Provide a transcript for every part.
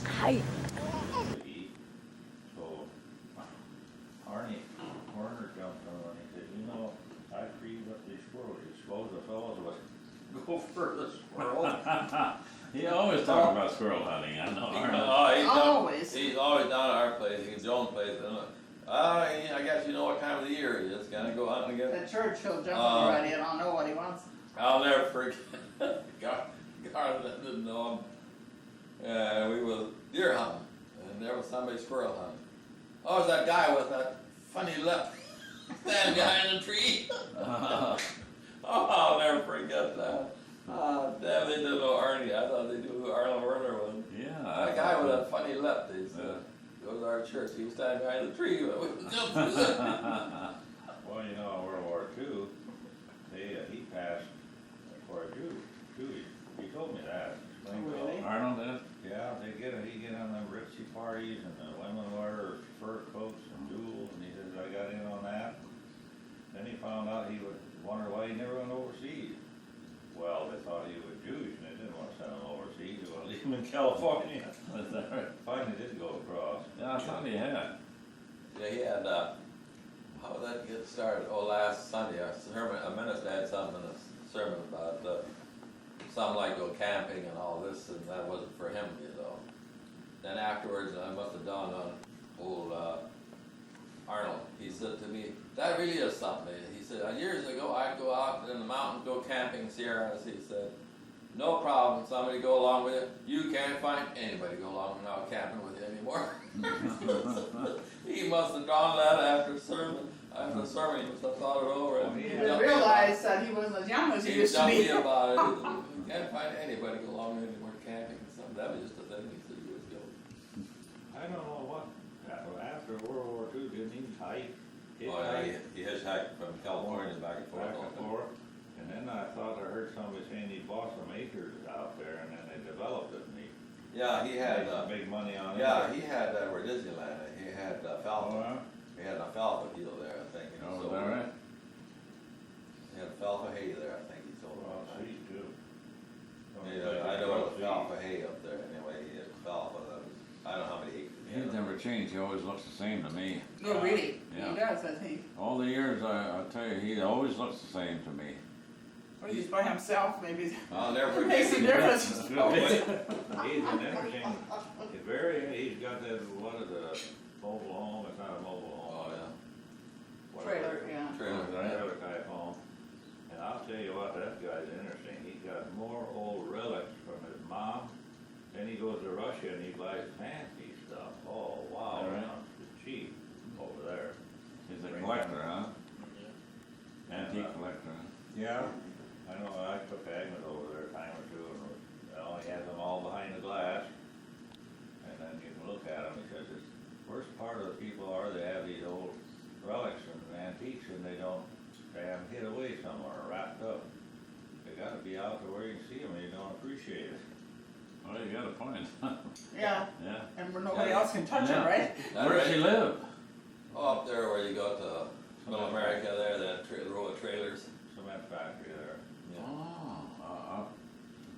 Hi. to eat. So Arnie Warner jumped on and he said, you know, I freed up these squirrels. You suppose the fellows would go for the squirrel? He always talks about squirrel hunting, I know. He's always down at our place, he's Jones' place. I guess you know what time of the year it is, gotta go hunting again. The Churchill jumping right in, I'll know what he wants. I'll never forget, Garland didn't know him. We were deer hunting, and there was somebody squirrel hunting. Oh, it's that guy with that funny lip, that guy in the tree. Oh, I'll never forget that. Damn, they didn't know Arnie. I thought they knew who Arnold Werner was. Yeah. That guy with that funny lip, they said. Goes to our church, he was standing behind the tree, but we jumped through it. Well, you know, in World War II, he passed for a Jew. He told me that. Really? Arnold did? Yeah, he'd get on them ritzy parties and the women wear fur coats and jewels, and he says, I got in on that. Then he found out he would wonder why he never went overseas. Well, they thought he was Jewish and they didn't want to send him overseas. They wanted to leave him in California. Is that right? Finally did go across. Yeah, I thought he had. Yeah, he had, how did that get started? Oh, last Sunday, a minister had something in a sermon about some like go camping and all this, and that wasn't for him, you know. Then afterwards, I must have dawned on old Arnold. He said to me, that really is something. He said, years ago, I'd go out in the mountains, go camping, Sierras. He said, no problem, somebody go along with you. You can't find anybody go along out camping with you anymore. He must have drawn that after the sermon, he must have thought it over. And He didn't realize that he wasn't as young as he used to jumped be. me about it. You can't find anybody go along with you anymore camping and something. That was just a thing he said years ago. I don't know what, after World War II, didn't he hike? He hitchhiked from California back and forth. Back and forth. And then I thought I heard somebody saying he bought some acres out there and then they developed it and he Yeah, he had made some big money on it. Yeah, he had where Disneyland. He had alfalfa. Oh, He had an alfalfa field there, I think. Oh, is that right? He had alfalfa hay there, I think he sold. well, seeds too. Yeah, I know alfalfa hay up there. Anyway, he had alfalfa. That was, I don't know how many acres. he He's had. never changed, he always looks the same to me. Oh, really? Yeah. He does, I think. All the years, I tell you, he always looks the same to me. Or he's by himself, maybe. I'll never Makes a forget. difference. He's an interesting, he's got that, what is a mobile home, it's not a mobile home. Oh, yeah. Whatever. Trailer, yeah. Trailer. Trailer type home. And I'll tell you what, that guy's interesting. He's got more old relics from his mom. Then he goes to Russia and he buys fancy stuff. Oh, wow, All right. it's cheap over there. He's a collector, huh? Yeah. Antique collector, huh? Yeah. I know, I took Agnes over there a time or two, and he has them all behind the glass. And then you can look at them, he says, the worst part of the people are they have these old relics and antiques and they have them hid away somewhere, wrapped up. They gotta be out to where you can see them and you don't appreciate it. Well, you got a point. Yeah, Yeah. and where nobody else can touch it, Yeah. right? Where does he live? Oh, up there where you go to Middle America there, that row of trailers. Cement factory there. Oh,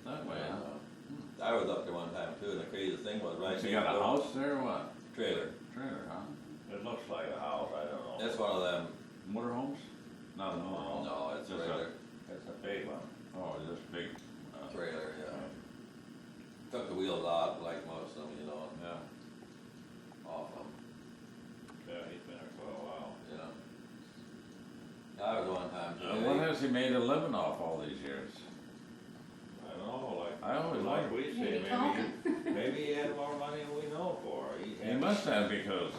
that way, huh? I was up there one time too, and the craziest thing was right Has he next got a door- house there or what? Trailer. Trailer, huh? It looks like a house, I don't know. That's one of them. Motorhomes? Not a motorhome. No, it's a Just trailer. It's a big one. Oh, this big, Trailer, yeah. Took the wheels out like most of them, you know, yeah. off them, Yeah, he's been there for a while. you know. I was one time too. What has he made a living off all these years? I don't know, I always like like- we say, maybe he had more money than we know for. He must have because,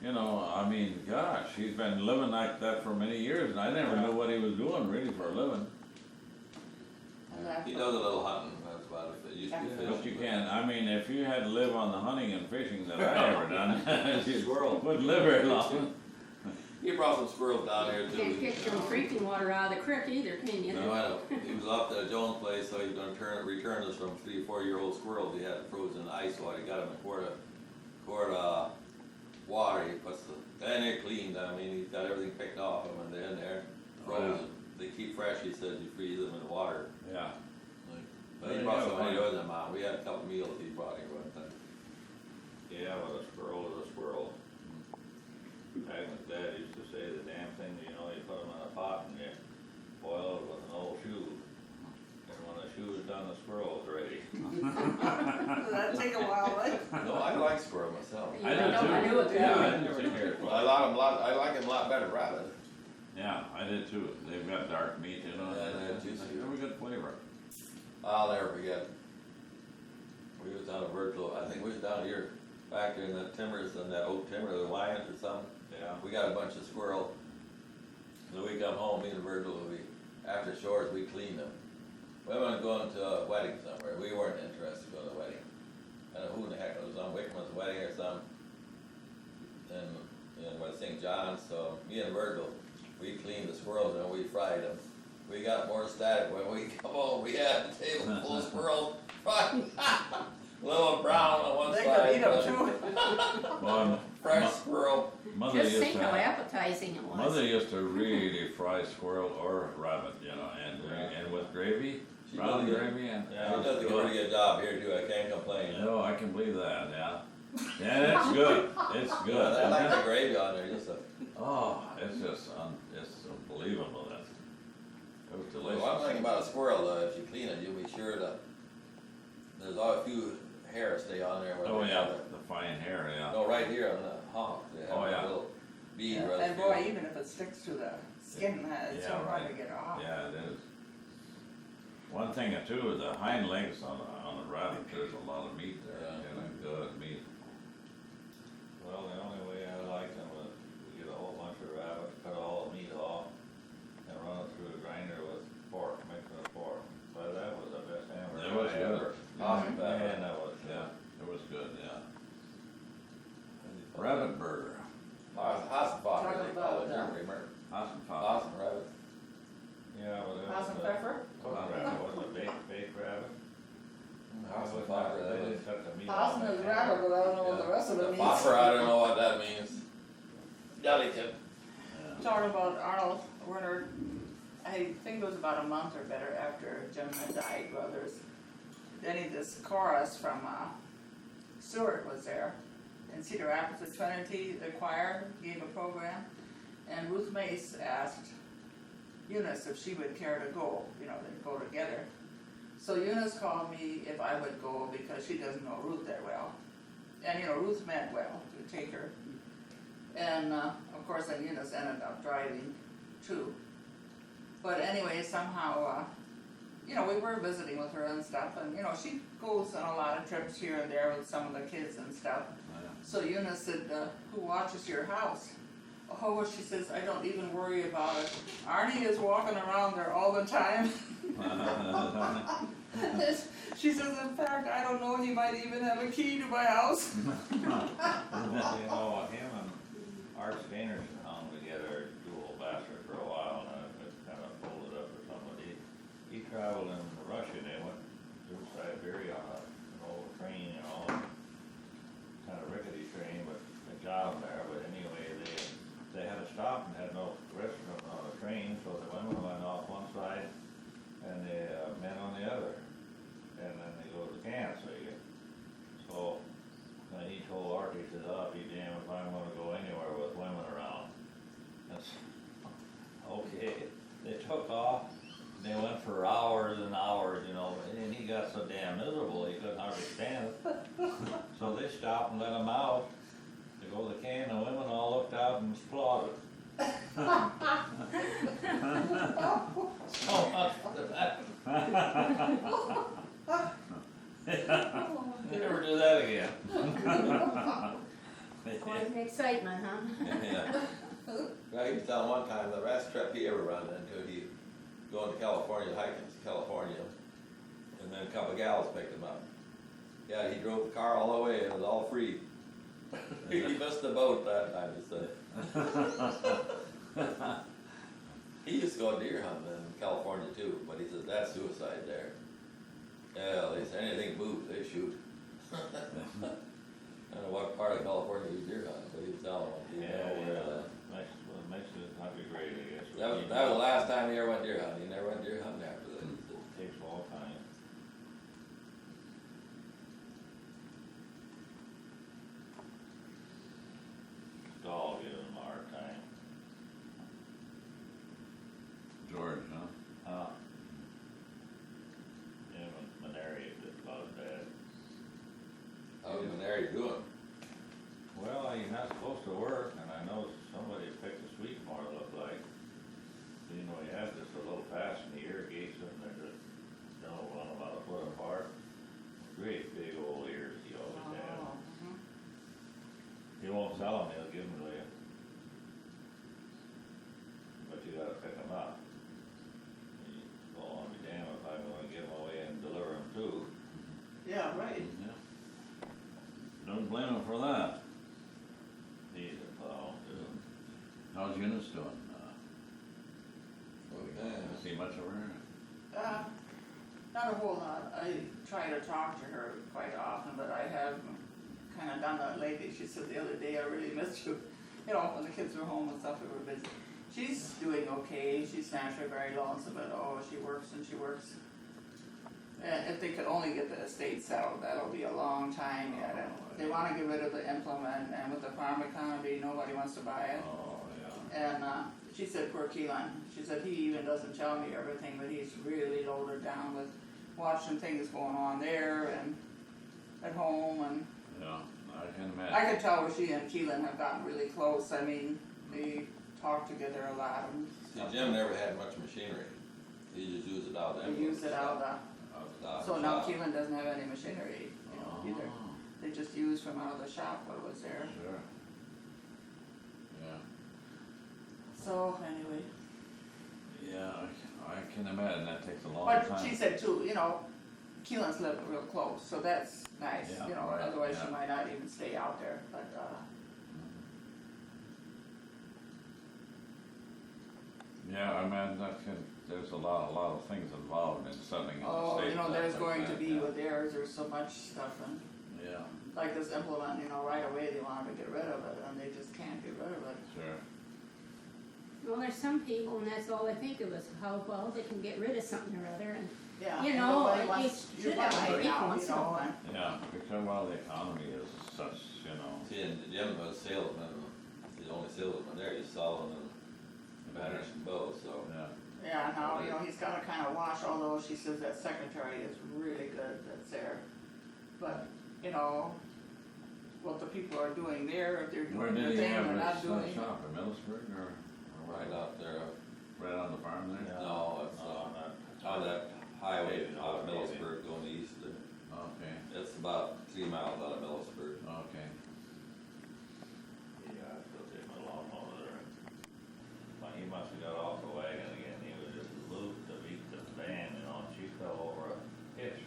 you know, I mean, gosh, he's been living like that for many years and I never knew what he was doing really for a living. He does a little hunting, that's about it. It used to be fishing. But you can't, I mean, if you had to live on the hunting and fishing that I ever done, you wouldn't live very long. He brought some squirrels down here Can't too. get your drinking water out of the creek either, can you? No, I know. He was up at Jones' place, so he's gonna return us from 3 or 4-year-old squirrels. He had frozen ice water. He got them in quart water. He puts and they're cleaned. I mean, he's got everything picked off them and they're in there frozen. They keep fresh. He says you freeze them in water. Yeah. Like But he brought so many others in mine, we had a couple meals he brought here one time. Yeah, but a squirrel is a squirrel. Back when Dad used to say the damn thing, you know, you put them in a pot and you boil it with an old shoe. And when the shoe is done, the squirrel's ready. Does that take a while, right? No, I like squirrel myself. I do know, too. I knew it, Yeah, yeah. I do too. Well, I like him a lot better rabbit. Yeah, I did too. They've got dark meat, you know. Yeah, they're juicy. They have a good flavor. I'll never forget. We was down at Virgil, I think we was down here, back in the timbers, and that oak timber, the Lions or something. Yeah. We got a bunch of squirrel. So we come home, me and Virgil, after chores, we cleaned them. We were going to a wedding somewhere, we weren't interested in going to a wedding. I don't know who in the heck, it was on Wickman's wedding or something. And was St. John's, so me and Virgil, we cleaned the squirrels and we fried them. We got more static when we come home, we had a table full of squirrels fried. Little brown on one They side. could eat them too. Well, Fresh squirrel. Mother Just used think to how have- appetizing it was. Mother used to really fry squirrel or rabbit, you know, and with gravy, She brown does a- gravy, and She does a pretty good job here too, I can't complain. no, I can believe that. Yeah, yeah, it's good. It's good. I like isn't the it? gravy on there, just a, Oh, it's just it's unbelievable. It was delicious. one thing about a squirrel though, if you clean it, you'll be sure that there's a few hairs stay on there. Oh yeah, the fine hair. Yeah. No, right here on the honk, they have Oh, yeah. a little bead And right boy, through. even if it sticks to the skin, it's Yeah, so hard right. to get off. Yeah, it is. One thing too is the hind legs on a rabbit. There's a lot of meat there. Yeah. You know, good meat. Well, the only way I liked them was we get a whole bunch of rabbits, cut all the meat off, and run it through a grinder with pork, mix it with pork. But that was the best hamburger It was I good. ever. Awesome, Man, that was good. Yeah, it was good. Yeah. Rabbit burger. Hassenpfeffer, Talk they call it, about, remember? Hassenpfeffer. Hassen rabbit. Yeah, but it was Hasen the pepper? cooked rabbit, wasn't it, baked rabbit? Hassenpfeffer, They that is. didn't cut the meat off. Hasen is rabbit, but I don't know what the rest of The it means. pfeffer, I don't know what that means. Delicate. Yeah. Talking about Arnold Werner, I think it was about a month or better after Jim had died, brothers. Then this chorus from Stewart was there. In Cedar Rapids at Trinity, the choir gave a program, and Ruth Mace asked Eunice if she would care to go, you know, they'd go together. So Eunice called me if I would go because she doesn't know Ruth that well. And you know, Ruth meant well to take her. And of course then Eunice ended up driving too. But anyway, somehow, you know, we were visiting with her and stuff, and you know, she goes on a lot of trips here and there with some of the kids and stuff. So Eunice said, who watches your house? Oh, well, she says, I don't even worry about it. Arnie is walking around there all the time. She says, in fact, I don't know, he might even have a key to my house. You know, him and Art Steinerson hung together, dual bastard for a while, and it kind of pulled it up or something. He traveled in Russia, and they went through Siberia on an old train, you know, kind of rickety train, but they got them there. But anyway, they had to stop and had no restroom on the train, so the women went off one side and the men on the other. And then they go to the can, so he told Art, he said, I'll be damned if I'm gonna go anywhere with women around. That's, okay, they took off, they went for hours and hours, you know, and he got so damn miserable, he couldn't hardly stand it. So they stopped and let him out to go to the can, the women all looked out and applauded. So much for that. Never do that again. Quite an excitement, huh? Yeah. Well, he was telling one time, the last trip he ever run into, he going to California, hiking to California, and then a couple of gals picked him up. Yeah, he drove the car all the way, and it was all free. He missed the boat that time, he said. He used to go deer hunting in California too, but he says that's suicide there. Yeah, they say anything moves, they shoot. I don't know what part of California you deer hunting, but he was telling one. He didn't know where, Makes it not be great, I guess. that was the last time he ever went deer hunting. He never went deer hunting after that. Takes a long time. even there, you do it. Well, he's not supposed to work, and I know somebody picked a Sweetmore, it looked like. You know, he has this a little patch in the irrigation, and they're just, you know, one about a foot apart. Great big old ears he always had. Oh, mhm. He won't sell them, he'll give them to you. But you gotta pick them up. Well, I'll be damned if I'm gonna give them away and deliver them too. Yeah, right. Yeah. Don't blame him for that. He's a plow, too. How's Eunice doing? Okay. See much of her? Not a whole lot. I try to talk to her quite often, but I have kind of done that lately. She said the other day, I really missed you. You know, when the kids were home and stuff, we were busy. She's doing okay. She's naturally very lonesome, but oh, she works and she works. And if they could only get the estate settled, that'll be a long time yet. And they want to get rid of the implement, and with the farm economy, nobody wants to buy it. Oh, yeah. And she said, poor Keelan, she said, he even doesn't tell me everything, but he's really loaded down with watching things going on there and at home. And Yeah, I can imagine. I could tell where she and Keelan have gotten really close. I mean, they talk together a lot. And See, Jim never had much machinery. He just used it out there. they use it out of so now Keelan doesn't have any machinery, you know, either. Oh, They just use from out of the shop what was there. sure. Yeah. So anyway, Yeah, I can imagine that takes a long but time. she said too, you know, Keelan's living real close, so that's nice, Yeah, you know, right, otherwise she yeah. might not even stay out there, but, Yeah, I imagine that can, there's a lot of things involved in settling in the oh, state. you know, stuff there's like going that, to be yeah. with theirs, there's so much stuff and Yeah, like this implement, you know, right away they wanted to get rid of it and they just can't get rid of it. sure. Well, there's some people, and that's all they think of is how well they can get rid of something or other, and Yeah. You and know, nobody you wants to should buy have it a now, once you in a know, while. and Yeah, because while the economy is such, you know, See, and Jim was salesman, he's the only salesman there, he's selling and banners and bows, so. yeah, yeah, now, you know, he's gotta kinda watch, although she says that secretary is really good that's there. But, you know, what the people are doing there, if they're where doing did the he thing have or not his doing. shop, in Middlesbrough, or Right out there, right on the farm there? Yeah. no, it's, on that highway out of Middlesbrough going east, Okay, it's about 3 miles out of Middlesbrough. okay, Yeah, I still take my lawnmower there. But he must have got off the wagon again, he was just looped to beat the van, you know, and she fell over a hitch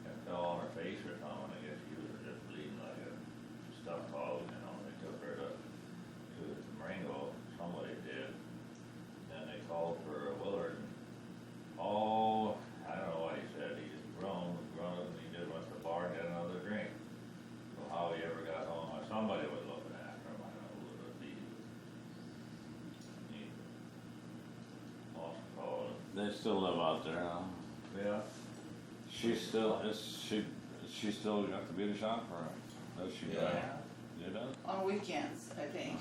and fell on her face or something, I guess she was just bleeding like a stuffed hog, you know, they took her to Marengo, somebody did. Then they called for Willard, and, oh, I don't know what he said, he just groaned, and he just went to the bar and had another drink. So how he ever got home, somebody was looking after him, I don't know who it would be. He lost the call. they still live out there, huh? Yeah. She still, she still got the beauty shop, or does she? Yeah. You does? On weekends, I think.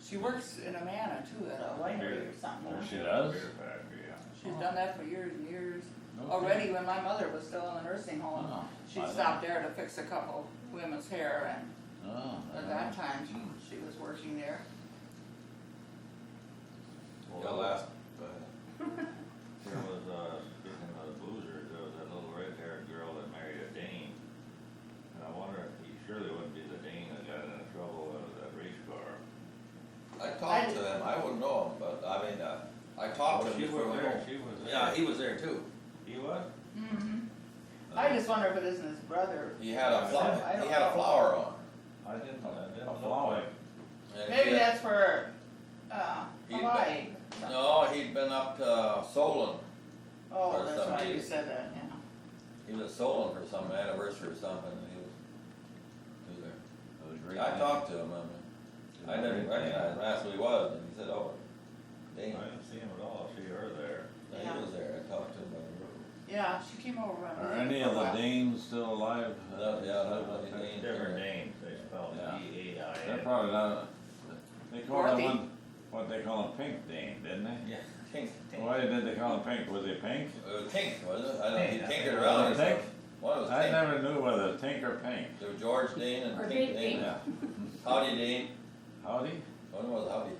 She works in Amana too, at a winery or something. Oh, huh? she does? Beer factory, yeah. She's done that for years and years. Okay. Already when my mother was still in the nursing home, Oh, she I stopped there to fix a couple women's hair and Oh. at that time she was working there. Yeah, last, There was, speaking of the boozers, there was that little red-haired girl that married a Dane. And I wonder if he surely wouldn't be the Dane that got into trouble with that race car. I talked to him, I wouldn't know him, but I mean, I talked to him She before was we there, go. she was there. Yeah, he was there too. He was? Mm-hmm. I just wonder if it isn't his brother. He had a flower, I don't he had a know. flower on. I didn't A look flower. like. And Maybe he had- that's for, He'd Hawaii. No, he'd been up to Solon. Oh, or that's some right, you reason. said that, yeah. He was at Solon for some anniversary or something, and he was there. That was great. I talked to him, I didn't recognize him, I asked who he was, and he said, oh, I Dane. didn't see him at all, see her there. Yeah, he was there, I talked to him on the road. Yeah, she came over and. Are any of the Danes still alive? Yeah, nobody Dane. Different names, they spelled Yeah. D-A-I-N. They're probably not, they call that Dorothy. one, what they call him Pink Dane, didn't they? Yeah, Tink. Why did they call him Pink? Was he pink? It was Tink, wasn't it? I don't know, he Tink, tinkered I around or think. something. One was I Tink. never knew whether Tink or Pink. There was George Dean and Or Tink Big Dean. Pink. Yeah. Howdy Dean. Howdy? One was Howdy.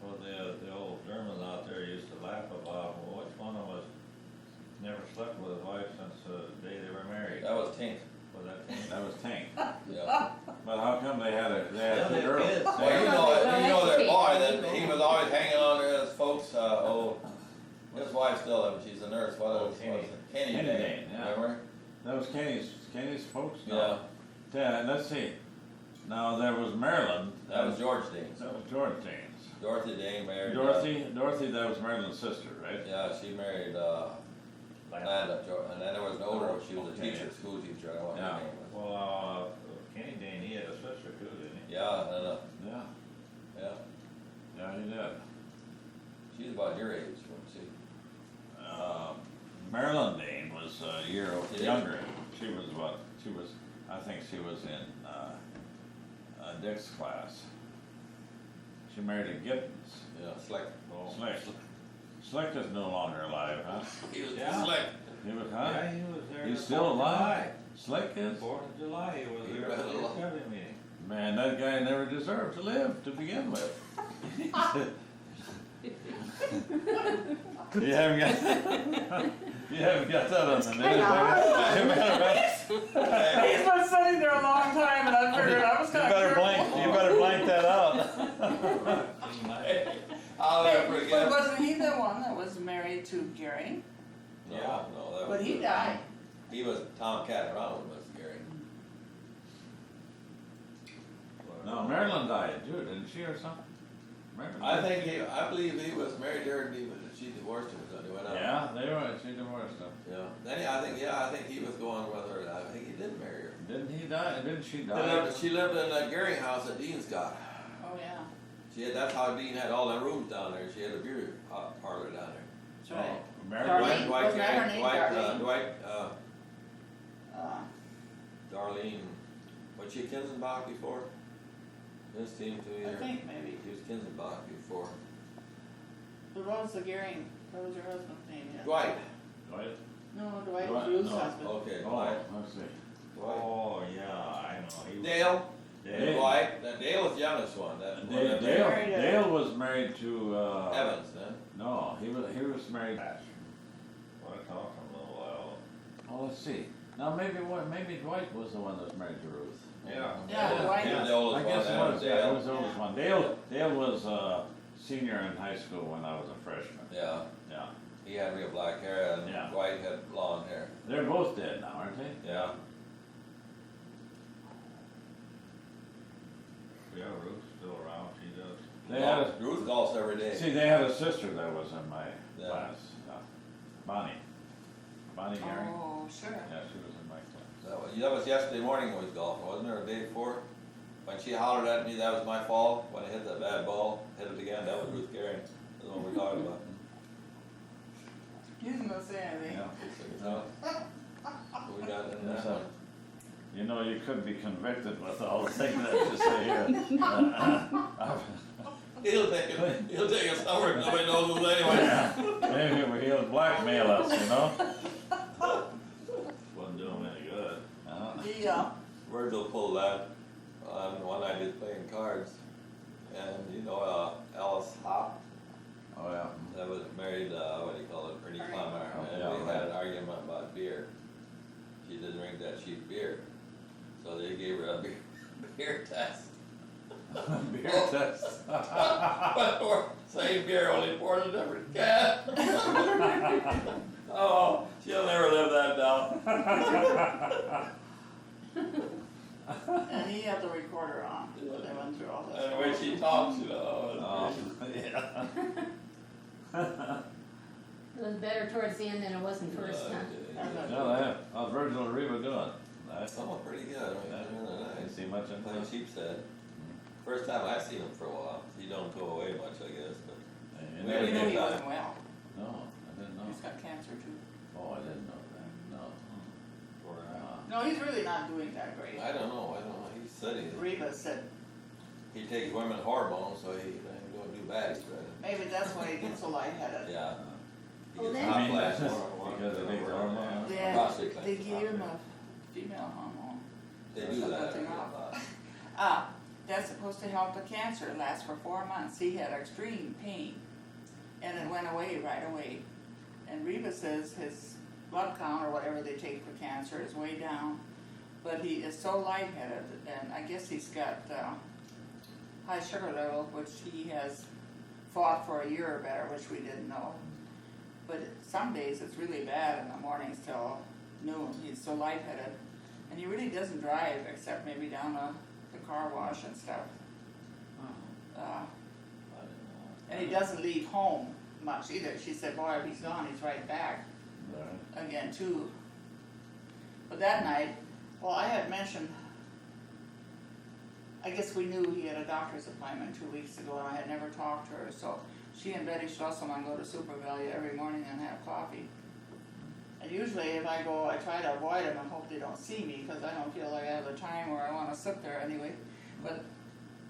Well, the old Germans out there used to laugh about, well, which one of us never slept with his wife since the day they were married? That was Tink. Was that Tink? That was Tank. Yeah. But how come they had Yeah, two they girls? did. Well, Well, you know that's their boy, Tink. that he was always hanging on to his folks, his wife still lives, she's a nurse, what was Kenny. it? Kenny Kenny Dane, Dane, yeah. remember? That was Kenny's folks? Yeah, No. Yeah, let's see. Now, there was Marilyn. that was George Dean. That was George Dane's. Dorothy Dane married. Dorothy, that was Marilyn's sister, right? Yeah, she married, Landa, and then there was an older one, she was a Okay. teacher, school teacher, I don't know what Yeah. her name was. Well, Kenny Dane, he had a sister too, didn't he? Yeah, Yeah, yeah, yeah, he did. she's about your age, wasn't she? Marilyn Dane was a year Yeah. younger. I think she was in, Dick's class. She married a Gibbons. Yeah, Slick. Oh. Slick is no longer alive, huh? He was Yeah. Slick. He was, huh? Yeah, he was there. He's the still 4th of alive? July. Slick is? 4th of July, he was He there was at the alive. discovery meeting. Man, that guy never deserved to live to begin with. You haven't got, you haven't got that on the news. He's been sitting there a long time and I figured I was kinda careful. You better blank that out. I'll never But forget. wasn't he the one that was married to Gary? No, no, that was. But he died. He was Tom Catterall was Gary. No, Marilyn died too, didn't she, or something? Marilyn I died. think I believe he was married to her and she divorced him, so he went out. Yeah, she divorced him. Yeah, then I think he was going with her, I think he did marry her. Didn't he die, didn't she She die? lived in that Gary house that Dean's got. Oh, yeah, That's how Dean had all the rooms down there, she had a beer parlor down there. that's right. Marilyn, Darlene? Wasn't that her name, Darlene? Darlene, was she Kinzenbach before? This team 2 I years. think maybe. She was Kinzenbach before. But what was the Gary, what was your husband's name? Yeah. Dwight. Dwight? No, Dwight Dwight, was Ruth's no. husband. Okay, Oh, Dwight. let's see. Dwight. Oh, yeah, I know. He was- Dale. Dale. Dwight. Now, Dale was the youngest one. Dale was married to, Evans, then. no, he was married, Well, I talked to him a little while. oh, let's see. Now, maybe Dwight was the one that was married to Ruth. Yeah. Yeah, Dwight. He was the I oldest one. guess it then was, yeah, it Dale. was the oldest one. Dale was a senior in high school when I was a freshman. Yeah, Yeah, he had real black hair, and Yeah. Dwight had blonde hair. they're both dead now, aren't they? Yeah. Yeah, Ruth's still around, she does. They had a, Ruth golfs every day. see, they had a sister that was in my Yeah. class, Bonnie Gary. Oh, sure. Yeah, she was in my class. That was yesterday morning I was golfing, wasn't there, or the day before? When she hollered at me, that was my fault, when I hit that bad ball, hit it again, that was Ruth Gary, that's what we're talking about. He didn't gonna say anything. So, we got in Yes, that one. You know, you could be convicted with all the things that you say here. He'll take a stomach, nobody knows who's anyway. Maybe he'll blackmail us, you know? Wasn't doing any good. The, Virgil pulled that, one I did playing cards, and Alice Hop, Oh, yeah. that was married, what do you call it, Ernie Clemmer, Oh, and yeah, we had right. an argument about beer. She didn't drink that cheap beer, so they gave her a beer test. Beer test. Same beer, only poured a different can. Oh, she'll never live that down. and he had the recorder on, they went through all this. And the way she talks, Oh, yeah. It was better towards the end than it was in first, huh? No, yeah. How's Virgil and Reba doing? Nice. Oh, pretty good, I mean, they're really Didn't nice. see much in Playing there. Sheepstead. First time I've seen him for a while. He don't go away much, I guess, but. You You never knew did he that? wasn't well, No, I didn't know. he's got cancer too. Oh, I didn't know that, no. No, he's really not doing that great. I don't know, he said Reba said, he takes women's hormones, so he ain't gonna do bad, he said. maybe that's why he gets so lightheaded. Yeah, He Well, gets then- hot I mean, flashes. because of big hormone. They, Prostate they cancer. gave him a female hormone. They do that. Something that's supposed to help the cancer. It lasts for 4 months. He had extreme pain, and it went away right away. And Reba says his blood count or whatever they take for cancer is way down, but he is so lightheaded, and I guess he's got high sugar level, which he has fought for a year or better, which we didn't know. But some days it's really bad in the mornings till noon. He's so lightheaded, and he really doesn't drive except maybe down the car wash and stuff. And he doesn't leave home much either. She said, boy, if he's gone, he's right back Right. again too. But that night, well, I had mentioned, I guess we knew he had a doctor's appointment 2 weeks ago, and I had never talked to her, so she and Betty Schlesselman go to Super Value every morning and have coffee. And usually if I go, I try to avoid them and hope they don't see me, because I don't feel like I have the time where I want to sit there anyway. But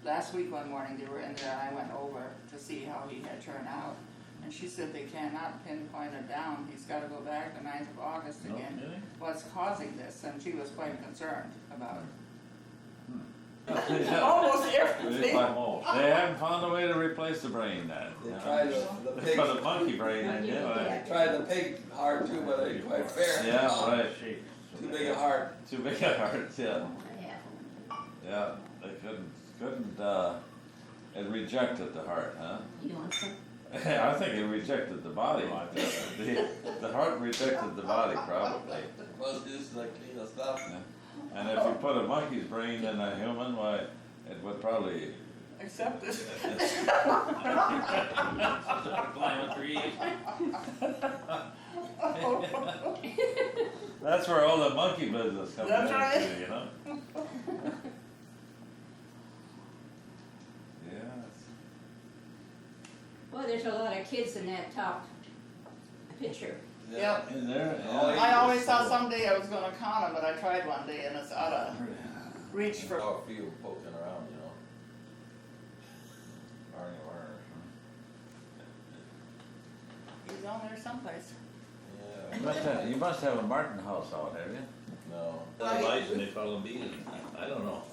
last week one morning they were in there, and I went over to see how he had turned out. And she said they cannot pinpoint it down. He's got to go back the 9th of August No again. kidding? What's causing this? And she was quite concerned about Yeah. almost everything. They haven't found a way to replace the brain then. They you know? tried the They pig, put a monkey brain in, you know. Yeah. tried the pig heart too, but it ain't quite fair. Yeah, right. Too big a heart. Too big a heart, yeah. Yeah. Yeah, they couldn't, it rejected the heart, huh? You want some? I think it rejected the body. The heart rejected the body probably. Most used to the cleanest stuff. And if you put a monkey's brain in a human, why, it would probably, Except this. Climate trees. that's where all the monkey business comes That's into, right. you know? Yes. Well, there's a lot of kids in that top picture. Yep. In there, Oh, yeah. I always thought someday I was gonna count them, but I tried one day and it's out of reach for. Saw a few poking around, you know. Barney Warner. He's on there someplace. Yeah. You must have a Martin house out, have you? No. Lights and they call them bees. I don't know.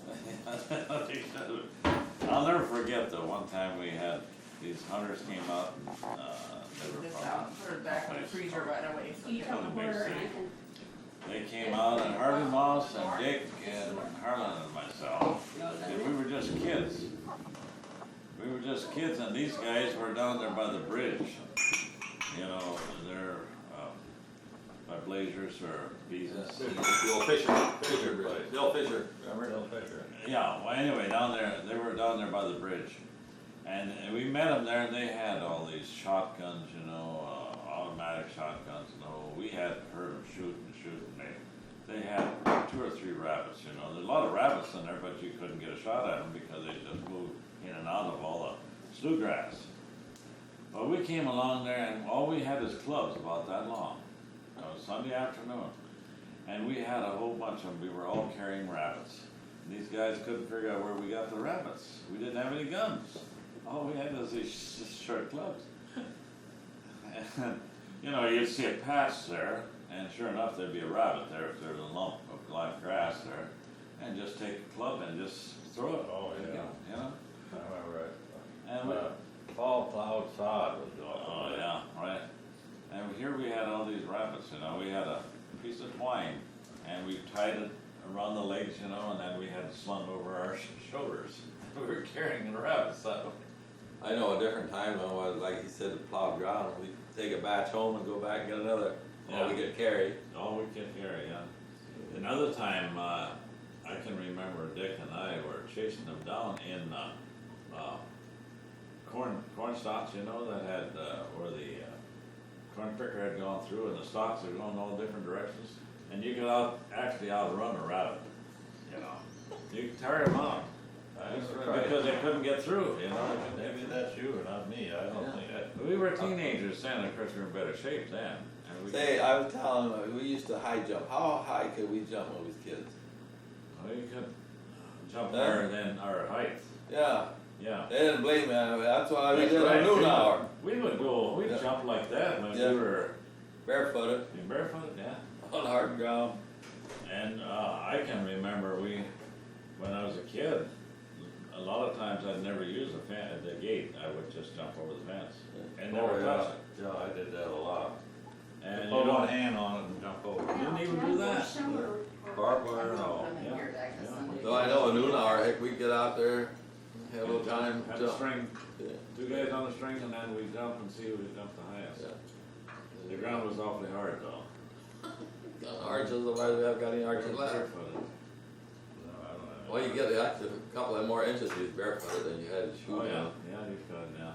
I'll never forget the one time we had, these hunters came out and, they were This from, out, put it back in the freezer right away. So You they tell don't- me where, and I can. they came out and Harvey Moss and Dick and Harlan and myself, and we were just kids. We were just kids and these guys were down there by the bridge. You know, they're, by Blazers or Beezus. The old Fisher, the old Fisher, remember? Bill Fisher. Yeah, well, anyway, down there, they were down there by the bridge. And we met them there, and they had all these shotguns, you know, automatic shotguns. No, we had heard them shoot. They had 2 or 3 rabbits, you know. There's a lot of rabbits in there, but you couldn't get a shot at them because they just moved in and out of all the slough grass. But we came along there, and all we had is clubs about that long. It was Sunday afternoon. And we had a whole bunch of them. We were all carrying rabbits. And these guys couldn't figure out where we got the rabbits. We didn't have any guns. All we had was these short clubs. And, you know, you'd see a patch there, and sure enough, there'd be a rabbit there if there was a lump of live grass there. And just take a club and just throw it. Oh, yeah. You know? I remember it. And we, Fall cloud sod was going oh, on. yeah, right. And here we had all these rabbits, you know. We had a piece of twine, and we tied it around the legs, you know, and then we had it slung over our shoulders. We were carrying the rabbits, so. I know a different time when, like he said, the plowed ground, we take a batch home and go back and get another, all we could carry. All we could carry, yeah. Another time, I can remember Dick and I were chasing them down in corn stalks, you know, that had where the corn picker had gone through, and the stalks are going all different directions, and you could actually outrun a rabbit. You know, you could tire them out because they couldn't get through. You know, Maybe that's you or not me, I don't think that. we were teenagers then. Of course, we were in better shape then. And we, Say, I was telling him, we used to high jump. How high could we jump when we was kids? we could jump higher than our height. Yeah, Yeah. They didn't believe me, that's why we That's did a right. noon hour, We would go, we'd Yeah. jump like that when we Yeah. were barefooted, barefooted, yeah. on hard ground. And, I can remember when I was a kid, a lot of times I'd never use the gate, I would just jump over the fence. And never touch it. Yeah, I did that a lot. And Put you one know, hand on it and jump over. didn't even do that. Barbed wire and all. I'm in here back to Yeah. Sunday. So I know a noon hour, heck, we'd get out there, have a little time, Have a jump. string, Yeah. 2 guys on a string, and then we jump and see who can jump the highest. Yeah. The ground was awfully hard though. Arches, otherwise we haven't got any arches left. Barefooted. No, I don't know. Well, you get actually a couple of more inches if barefooted than you had to shoot Oh, yeah, on. yeah, you could, yeah.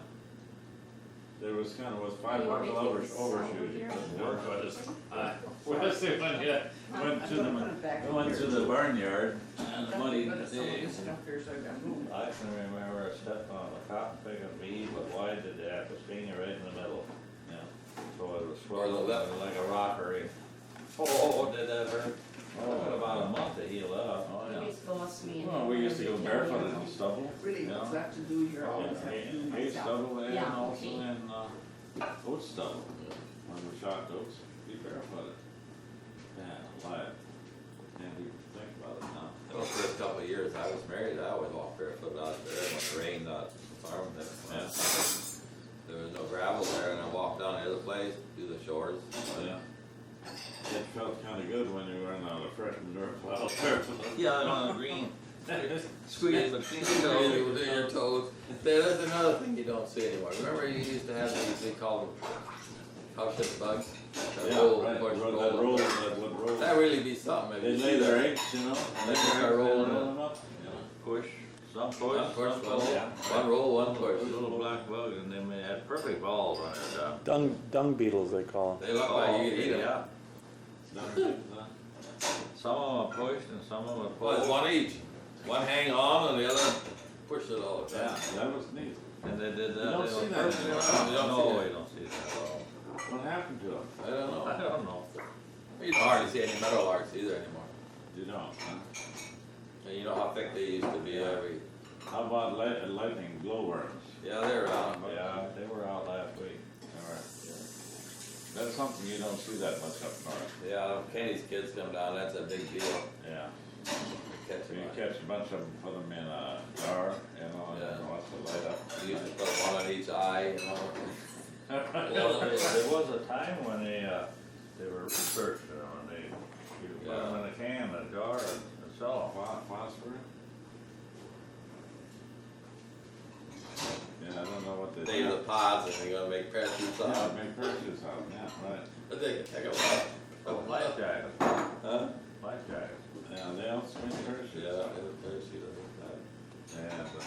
There was kind of, with 5 buckle overshoes, you couldn't work, but it's, well, see, when you went to went to the barnyard, and the muddy days. I can remember I stepped on a cotton pick and bead, but why did they have to sting you right in the middle? Yeah. So it was Or the swollen left. like a rockery. Oh, did that hurt? Oh, it took about a month to heal up. Oh, yeah. He's lost me. Well, we used to go barefoot in the stubble. Really, Yeah. what's left to do here, all this have to do Hay myself. stubble and Yeah, also okay. in, oat stubble, when we shot goats, be barefooted. Man, alive, can't even think about it now. The first couple of years I was married, I always walked barefoot out there when it rained on the farm. Yeah. There was no gravel there, and I walked down the other place, through the shores. Yeah. It felt kinda good when you were in a freshman dirt plow barefoot. Yeah, on the green. Squeeze between You the know, toes. you with your toes. There's another thing you don't see anymore. Remember you used to have these, they called them cowship bugs? That Yeah, roll, right, push, that roll, that would roll. That'd really be something, They maybe. lay their eggs, you know, and They they start start rolling rolling up. them up. Push, some push, One push, some one, pull. one roll, one push. Little black bug, and then they had perfect balls on it. Dung beetles, they call them. They look like you could eat them. Yeah. Done, Some of them pushed and some of them Well, it's pulled. one each. One hang on and the other push it all the Yeah, time. that was neat. And they did that. You don't they see were that perfect. anymore. You don't No, see we that. don't see that at all. What happened to them? I don't I know. don't know. You don't hardly see any meadowlarks either anymore. You don't, huh? And you know how thick they used to be every, How about lightning glowworms? yeah, they're around. but- Yeah, they were out last week. All right. That's something you don't see that much up north. Yeah, Kenny's kids come down, that's a big deal. Yeah. They catch So them. you catch a bunch of them, put them in a jar, you know, and Yeah. watch it light up. You used to put one on each eye, you know. Well, there was a time when they were researching them, and they, you put them in a can, a jar, and sell them. Phosphorus? Yeah, I don't know what they They use the pods and they're gonna make parachutes Yeah, out. make parachutes out of them, yeah, right. But they can take a while. Oh, life jackets, Huh? life jackets. Yeah, they don't swing parachutes Yeah, out. they have a parachute, I think. Yeah, but